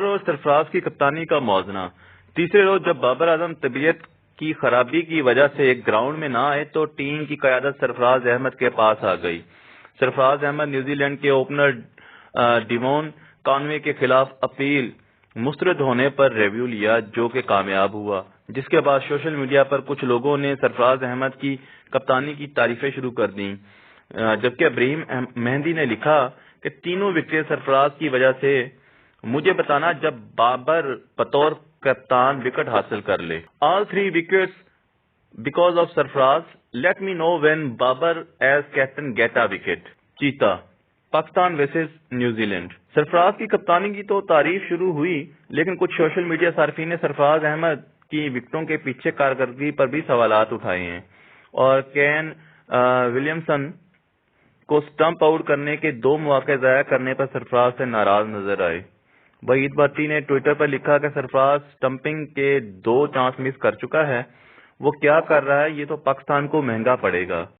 روز سرفراز کی کپتانی کا موازنہ۔ تیسرے روز جب بابر اعظم طبیعت کی خرابی کی وجہ سے ایک گراؤنڈ میں نہ آئے تو ٹیم کی قیادت سرفراز احمد کے پاس آ گئی۔ سرفراز احمد نیوزی لینڈ کے اوپنر ڈیوون کانوے کے خلاف اپیل مسترد ہونے پر ریویو لیا جو کہ کامیاب ہوا، جس کے بعد سوشل میڈیا پر کچھ لوگوں نے سرفراز احمد کی کپتانی کی تعریفیں شروع کر دیں، جبکہ ابراہیم مہندی نے لکھا کہ تینوں وکٹیں سرفراز کی وجہ سے، مجھے بتانا جب بابر بطور کپتان وکٹ حاصل کر لے۔ All 3 wickets because of Sarfaraz. Let me know when Babar as captain get a wicket. چیتا پاکستان ویسز نیوزی لینڈ۔ سرفراز کی کپتانی کی تو تعریف شروع ہوئی، لیکن کچھ سوشل میڈیا صارفین نے سرفراز احمد کی وکٹوں کے پیچھے کارکردگی پر بھی سوالات اٹھائے ہیں اور کین ولیمسن کو سٹمپ آؤٹ کرنے کے 2 مواقع ضائع کرنے پر سرفراز سے ناراض نظر آئے۔ وحید بھٹی نے ٹویٹر پر لکھا کہ سرفراز سٹمپنگ کے 2 چانس مس کر چکا ہے، وہ کیا کر رہا ہے یہ تو پاکستان کو مہنگا پڑے گا۔